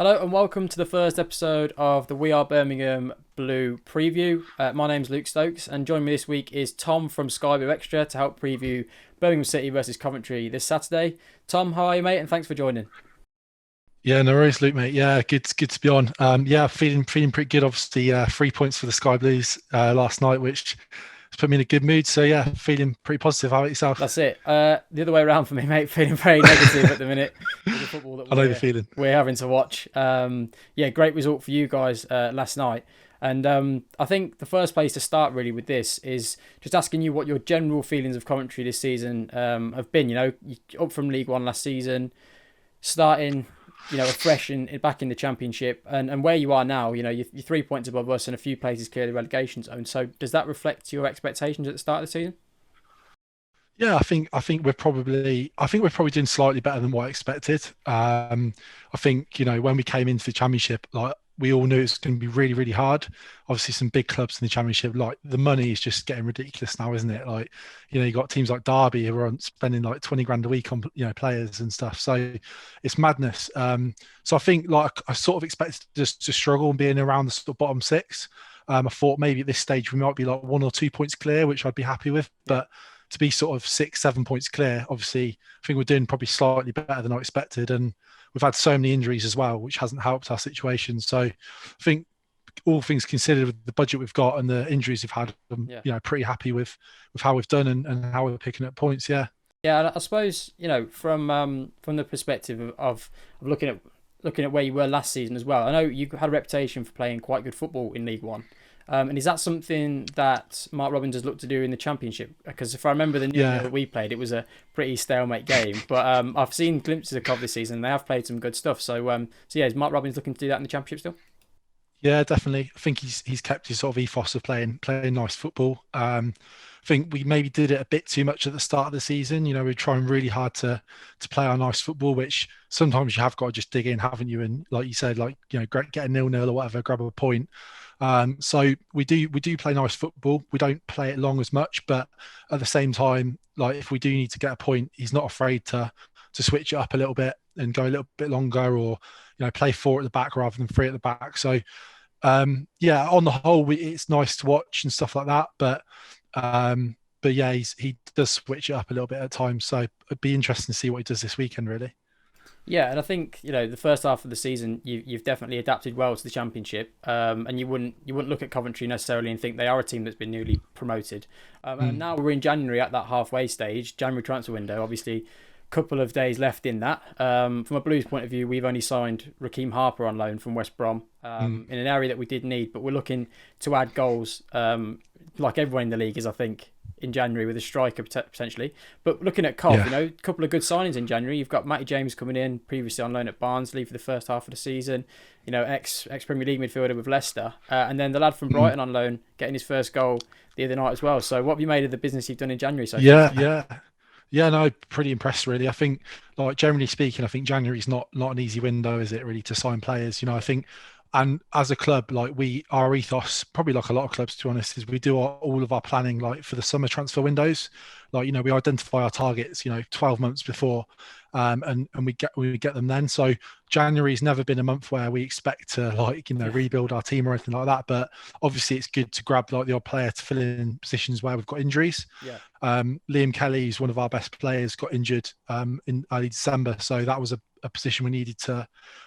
Hello and welcome to the first episode of the We Are Birmingham Blue preview. My name's Luke Stokes and joining me this week is Tom from Sky Blue Extra to help preview Birmingham City versus Coventry this Saturday. Tom, how are you, mate? And thanks for joining. Yeah, no worries, Luke, mate. Yeah, good to be on. Yeah, feeling pretty good. Obviously, 3 points for the Sky Blues last night, which has put me in a good mood. So yeah, feeling pretty positive. How about yourself? That's it. The other way around for me, mate. Feeling very negative at the minute with the football that I know the we're feeling. we're having to watch. Yeah, great result for you guys last night. And I think the first place to start really with this is just asking you what your general feelings of Coventry this season have been. You know, up from League One last season, starting, afresh back in the Championship, and where you are now. You know, you're 3 points above us and a few places clear the relegation zone. So does that reflect your expectations at the start of the season? Yeah, I think we're probably doing slightly better than what I expected. I think when we came into the championship, like we all knew it's going to be really really hard. Obviously, some big clubs in the championship, like the money is just getting ridiculous now, isn't it? Like you got teams like Derby who are spending like 20 grand a week on players and stuff. So it's madness. So I think like I sort of expected just to struggle and being around the sort of bottom six. I thought maybe at this stage we might be like 1 or 2 points clear, which I'd be happy with, Yeah. but to be sort of 6, 7 points clear, obviously, I think we're doing probably slightly better than I expected. And we've had so many injuries as well, which hasn't helped our situation. So I think all things considered, with the budget we've got and the injuries we've had, I'm Yeah. pretty happy with how we've done and how we're picking up points. Yeah. Yeah, and I suppose from the perspective of looking at where you were last season as well. I know you had a reputation for playing quite good football in League One, and is that something that Mark Robbins has looked to do in the Championship? Because if I remember the nil Yeah. that we played, it was a pretty stalemate game. But I've seen glimpses of Cov this season. They have played some good stuff. So yeah, is Mark Robbins looking to do that in the Championship still? Yeah, definitely. I think he's kept his sort of ethos of playing nice football. I think we maybe did it a bit too much at the start of the season. We're trying really hard to play our nice football, which sometimes you have got to just dig in, haven't you? And like you said, like get a 0-0 or whatever, grab a point. So we do play nice football. We don't play it long as much, but at the same time, like if we do need to get a point, he's not afraid to switch it up a little bit and go a little bit longer, or play four at the back rather than three at the back. So yeah, on the whole, it's nice to watch and stuff like that. But yeah, he does switch it up a little bit at times. So it'd be interesting to see what he does this weekend, really. Yeah, and I think the first half of the season you've definitely adapted well to the Championship, and you wouldn't look at Coventry necessarily and think they are a team that's been newly promoted. And Mm. now we're in January at that halfway stage, January transfer window. Obviously, couple of days left in that. From a Blues point of view, we've only signed Raheem Harper on loan from West Brom Mm. in an area that we did need, but we're looking to add goals, like everyone in the league is, I think, in January with a striker potentially. But looking at Cov, Yeah. a couple of good signings in January. You've got Matty James coming in, previously on loan at Barnsley for the first half of the season. Ex Premier League midfielder with Leicester, and then the lad from Mm. Brighton on loan getting his first goal the other night as well. So, what have you made of the business you've done in January so far? Yeah, yeah. Yeah, no, pretty impressed really. I think, like generally speaking, I think January's not an easy window, is it really, to sign players? I Yeah, think, and as a club, like our ethos, probably like a lot of clubs, to be honest, is we do all of our planning like for the summer transfer windows. Like we identify our targets, 12 months before, and we get them then. So January's never been a month where we expect to like yeah, rebuild our team or anything like that. But obviously, it's good to grab like the odd player to fill in positions where we've got injuries. yeah. Liam Kelly, who's one of our best players, got injured in early December, so that was a position we needed to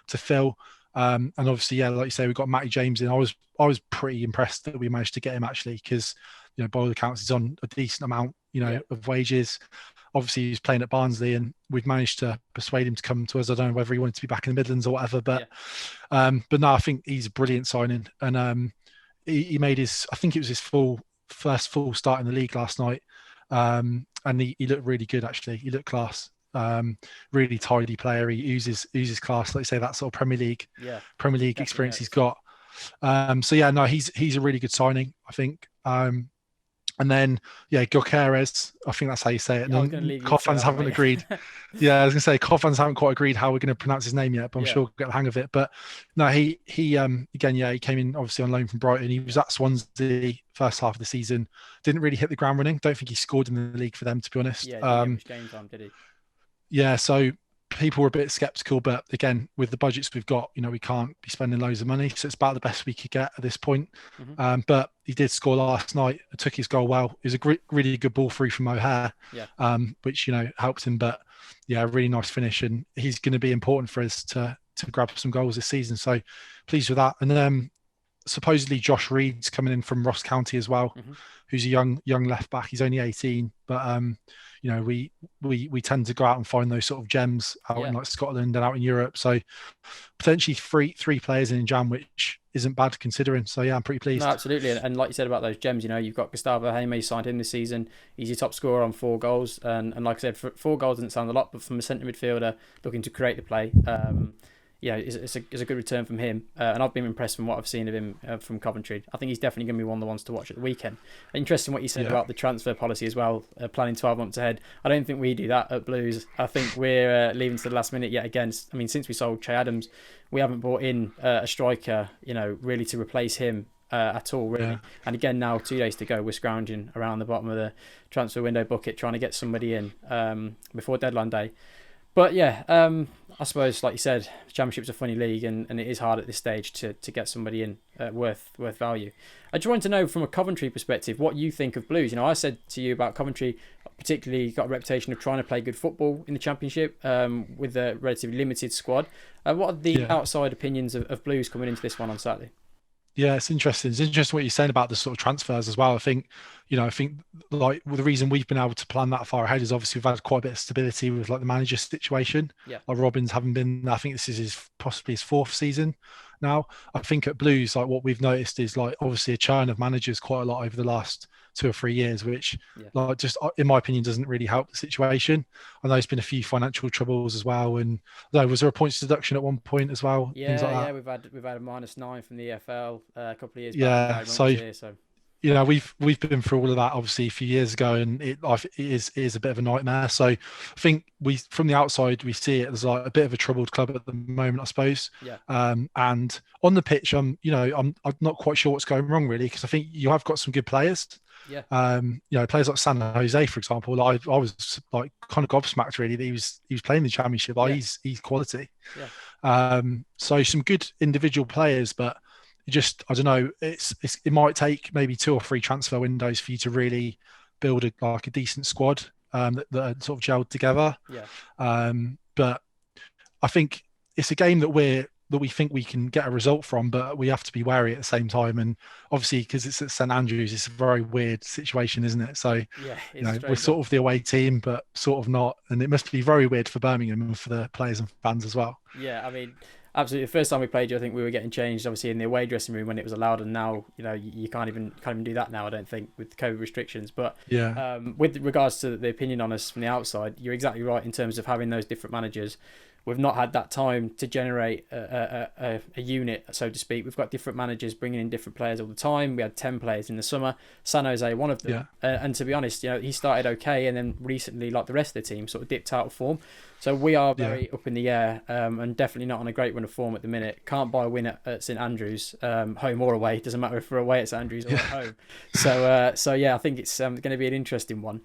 fill. And obviously, yeah, like you say, we got Matty James in. I was pretty impressed that we managed to get him actually, because by all accounts he's on a decent amount Yeah. of wages. Obviously, he's playing at Barnsley, and we've managed to persuade him to come to us. I don't know whether he wanted to be back in the Midlands or whatever, but Yeah. no, I think he's a brilliant signing, and he made his, I think it was his first full start in the league last night. And he looked really good actually. He looked class. Really tidy player. He uses class. Like you say, that sort of Yeah, Premier League definitely experience he's has. got. So yeah, no, he's a really good signing, I think. And then yeah, Gyökeres, I think that's how you say it. Yeah, I was And going to then leave you Cov to say fans that one, haven't mate. agreed. Yeah, I was gonna say Cov fans haven't quite agreed how we're going to pronounce his name yet, but I'm Yeah, sure we'll get the hang of it. But no, he again, yeah, he came in obviously on loan from Brighton. He was at Swansea first half of the season. Didn't really hit the ground running. Don't think he scored in the league for them, to be honest. yeah. Didn't get much game time, did he? Yeah, so people were a bit skeptical, but again, with the budgets we've got, we can't be spending loads of money, so it's about the best we could get at this point. Hmm. But he did score last night. Took his goal well. It was a really good ball through from O'Hare, Yeah. which helped him. But yeah, really nice finish, and he's going to be important for us to grab some goals this season. So pleased with that. And then supposedly Josh Reed's coming in from Ross County as well, Hmm. who's a young left back. He's only 18, but we tend to go out and find those sort of gems out Yeah. in like Scotland and out in Europe. So potentially three players in Jam, which isn't bad considering. So yeah, I'm pretty No, pleased. absolutely, and like you said about those gems, you've got Gustavo Haime, signed him this season. He's your top scorer on 4 goals, and like I said, 4 goals doesn't sound a lot, but from a centre midfielder looking to create the play, it's a good return from him. And I've been impressed from what I've seen of him from Coventry. I think he's definitely going to be one of the ones to watch at the weekend. Interesting what you said about the transfer policy as well, planning 12 months ahead. I don't think we do that at Blues. I think we're leaving to the last minute yet again. I mean, since we sold Che Adams, we haven't brought in a striker, really to replace him at all, really. Yeah. And again, now 2 days to go, we're scrounging around the bottom of the transfer window bucket trying to get somebody in before deadline day. But yeah, I suppose, like you said, Championship's a funny league, and it is hard at this stage to get somebody in worth value. I just wanted to know from a Coventry perspective what you think of Blues. I said to you about Coventry, particularly got a reputation of trying to play good football in the Championship with a relatively limited squad. What are the outside opinions of Blues coming into this one on Saturday? Yeah, it's interesting. It's interesting what you're saying about the sort of transfers as well. I think like the reason we've been able to plan that far ahead is obviously we've had quite a bit of stability with like the manager situation. Yeah. Like Robbins having been, I think this is possibly his 4th season now. I think at Blues, like what we've noticed is like obviously a churn of managers quite a lot over the last 2 or 3 years, which like just in my opinion doesn't really help the situation. I know there's been a few financial troubles as well, and was there a points deduction at one point as well? Things like that. We've had a -9 from the EFL a couple of years back. Yeah, so Here, so. we've been through all of that obviously a few years ago, and it is a bit of a nightmare. So I think we from the outside we see it as like a bit of a troubled club at the moment, I suppose. Yeah. And on the pitch, I'm not quite sure what's going wrong really, because I think you have got some good players. Yeah. Players like San Jose, for example. Like, I was like kind of gobsmacked really that he was playing the Championship. Like he's quality. Yeah. So some good individual players, but I don't know. It might take maybe 2 or 3 transfer windows for you to really build a decent squad that are sort of gelled together. Yeah. But I think it's a game that we think we can get a result from, but we have to be wary at the same time. And obviously, because it's at St Andrews, it's a very weird situation, isn't it? So we're sort of the away team, but sort of not. And it must be very weird for Birmingham and for the players and fans as well. Yeah, I mean, absolutely. The first time we played you, I think we were getting changed, obviously, in the away dressing room when it was allowed, and now you can't even do that now. I don't think, with COVID restrictions. But with regards to the opinion on us from the outside, you're exactly right in terms of having those different managers. We've not had that time to generate a unit, so to speak. We've got different managers bringing in different players all the time. We had 10 players in the summer. San Jose, one of them. And to be honest, he started okay, and then recently, like the rest of the team, sort of dipped out of form. So we are very up in the air, and definitely not on a great run of form at the minute. Can't buy a win at St Andrews, home or away. Doesn't matter if we're away at St Andrews or at home. So I think it's going to be an interesting one.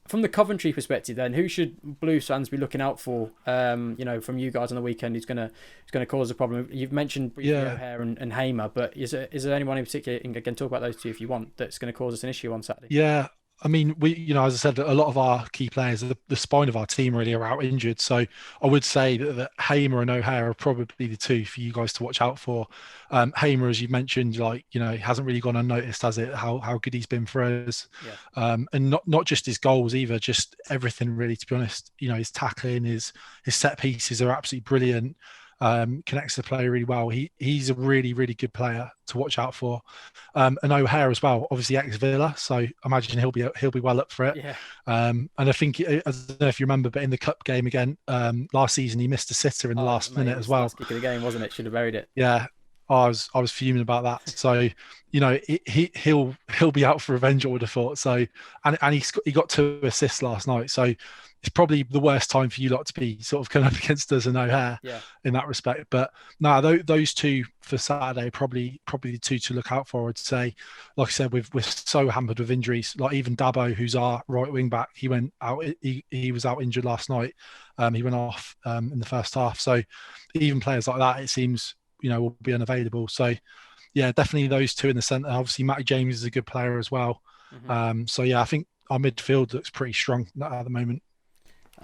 From the Coventry perspective, then, who should Blues fans be looking out for? From you guys on the weekend, who's going to cause a problem? You've mentioned briefly O'Hare and Hamer, but is there anyone in particular? And again, talk about those two if you want. That's going to cause us an issue on Saturday. Yeah. I mean, as I said, a lot of our key players, the spine of our team really are out injured. So I would say that Hamer and O'Hare are probably the two for you guys to watch out for. Hamer, as you mentioned, he hasn't really gone unnoticed, has it? How good he's been for us. And not just his goals either, just everything really, to be honest. His tackling, his set pieces are absolutely brilliant. Connects the player really well. He's a really, really good player to watch out for. And O'Hare as well, obviously ex-Villa, so I imagine he'll be well up for it. Yeah. And I think, I don't know if you remember, but in the cup game again last season, he missed a sitter in the last minute as well. Last kick of the game, wasn't it? Should have buried it. Yeah. I was fuming about that. So, he'll be out for revenge, I would have thought. So, and he got 2 assists last night. So it's probably the worst time for you lot to be sort of coming up against us and O'Hare Yeah. in that respect. But no, those two for Saturday probably the two to look out for. I'd say, like I said, we're so hampered with injuries. Like even Dabo, who's our right wing back, he went out. He was out injured last night. He went off in the first half. So even players like that, it seems will be unavailable. So yeah, definitely those two in the centre. Obviously, Matty James is a good player as well. Hmm. So yeah, I think our midfield looks pretty strong at the moment.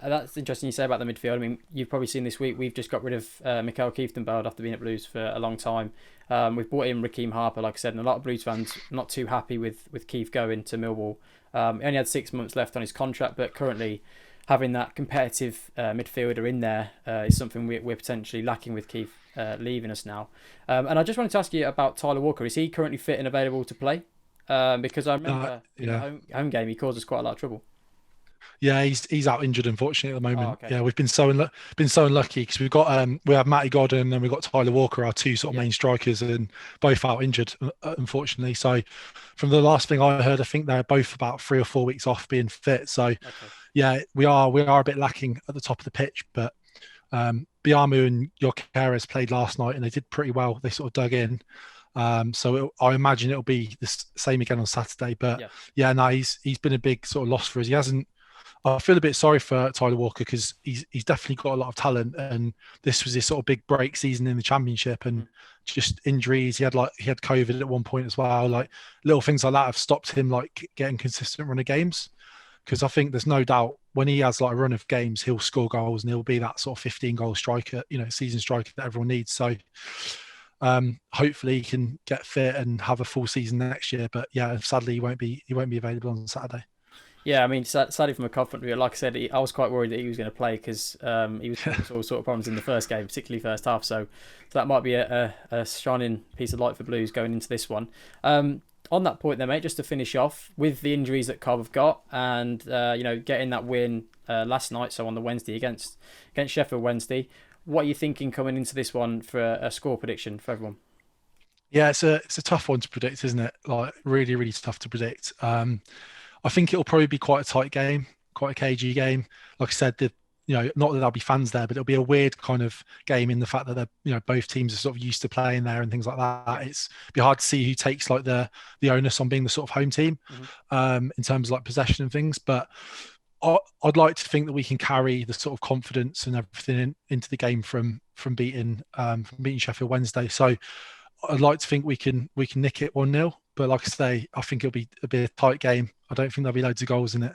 That's interesting you say about the midfield. I mean, you've probably seen this week we've just got rid of Mikael Kieftenbeld after being at Blues for a long time. We've brought in Raheem Harper, like I said, and a lot of Blues fans not too happy with Keith going to Millwall. He only had 6 months left on his contract, but currently having that competitive midfielder in there is something we're potentially lacking with Keith leaving us now. And I just wanted to ask you about Tyler Walker. Is he currently fit and available to play? Because I remember in the Yeah, home game he caused us quite a lot of trouble. yeah, he's out injured unfortunately at the Oh, moment. okay. Yeah, we've been so unlucky because we have Matty Godden and then we've got Tyler Walker, our two sort of Yeah. main strikers, and both out injured unfortunately. So from the last thing I heard, I think they're both about 3 or 4 weeks off being fit. So Okay. yeah, we are a bit lacking at the top of the pitch, but Biamu and Yokeres played last night and they did pretty well. They sort of dug in. I imagine it'll be the same again on Saturday. But Yeah. yeah, no, he's been a big sort of loss for us. He hasn't. I feel a bit sorry for Tyler Walker because he's definitely got a lot of talent, and this was his sort of big break season in the Championship, and Mhm. just injuries. He had COVID at one point as well. Like little things like that have stopped him like getting consistent run of games. Because I think there's no doubt when he has like a run of games, he'll score goals and he'll be that sort of 15 goal striker, season striker that everyone needs. So hopefully he can get fit and have a full season next year. But yeah, sadly he won't be available on Saturday. Yeah, I mean, sadly from a Coventry, like I said, I was quite worried that he was going to play because he was causing us all sort of problems in the first game, particularly first half. So that might be a shining piece of light for Blues going into this one. On that point, then, mate, just to finish off with the injuries that Cov have got, and getting that win last night, so on the Wednesday against Sheffield Wednesday. What are you thinking coming into this one for a score prediction for everyone? Yeah, it's a tough one to predict, isn't it? Like really, really tough to predict. I think it'll probably be quite a tight game, quite a cagey game. Like I said, not that there'll be fans there, but it'll be a weird kind of game in the fact that both teams are sort of used to playing there and things like Yeah. that. It'd be hard to see who takes like the onus on being the sort of home team, Hmm. in terms of like possession and things. But I'd like to think that we can carry the sort of confidence and everything into the game from beating Sheffield Wednesday. So I'd like to think we can nick it 1-0. But like I say, I think it'll be a tight game. I don't think there'll be loads of goals in it.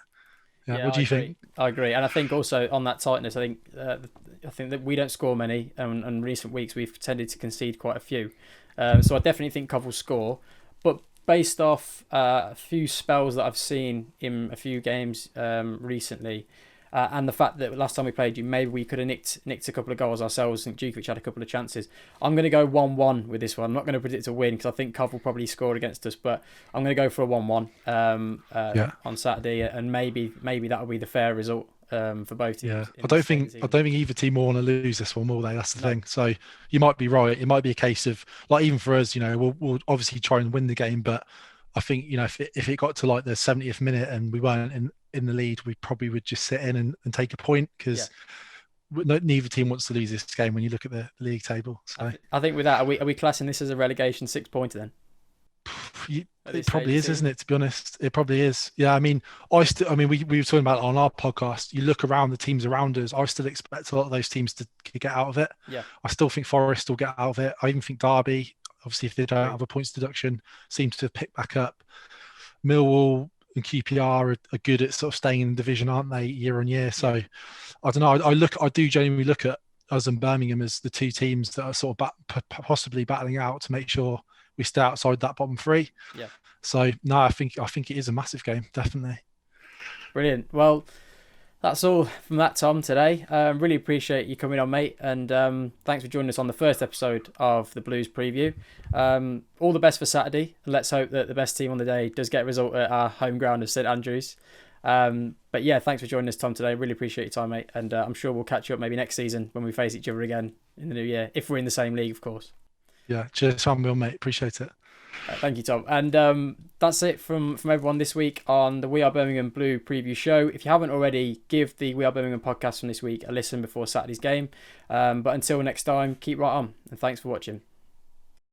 Yeah. Yeah, What I do you agree. think? I agree, and I think also on that tightness, I think that we don't score many, and recent weeks we've tended to concede quite a few. So I definitely think Cov will score, but based off a few spells that I've seen in a few games recently, and the fact that last time we played you, maybe we could have nicked a couple of goals ourselves. I think Djukovic had a couple of chances. I'm going to go 1-1 with this one. I'm not going to predict a win because I think Cov will probably score against us, but I'm going to go for a 1-1 Yeah. on Saturday, and maybe that'll be the fair result for both Yeah, teams I in this don't stage of think the I season. don't think either team will want to lose this one, will they? That's the No, thing. So you might be right. It might be a case of like even for us, we'll obviously try and win the game, but I think if it got to like the 70th minute and we weren't in the lead, we probably would just sit in and take a point yeah. because neither team wants to lose this game when you look at the league table. So I think with that, are we classing this as a relegation 6 pointer then at it this stage of probably the is, isn't season? it? To be honest, it probably is. Yeah, I mean, we were talking about it on our podcast. You look around the teams around us. I still expect a lot of those teams to get out of it. Yeah, I still think Forest will get out of it. I even think Derby, obviously, if they don't agreed. have a points deduction, seems to have picked back up. Millwall and QPR are good at sort of staying in the division, aren't they, year on year? Yeah. So I don't know. I do genuinely look at us and Birmingham as the two teams that are sort of possibly battling out to make sure we stay outside that bottom three. Yeah. So no, I think it is a massive game, definitely. Brilliant. Well, that's all from that, Tom, today. Really appreciate you coming on, mate. And thanks for joining us on the first episode of the Blues preview. All the best for Saturday. And let's hope that the best team on the day does get a result at our home ground of St Andrews. But yeah, thanks for joining us, Tom, today. Really appreciate your time, mate. And I'm sure we'll catch you up maybe next season when we face each other again in the new year, if we're in the same league, of course. Yeah, cheers, Samuel, mate. Appreciate it. Thank you, Tom. And that's it from everyone this week on the We Are Birmingham Blue preview show. If you haven't already, give the We Are Birmingham podcast from this week a listen before Saturday's game. But until next time, keep right on, and thanks for watching.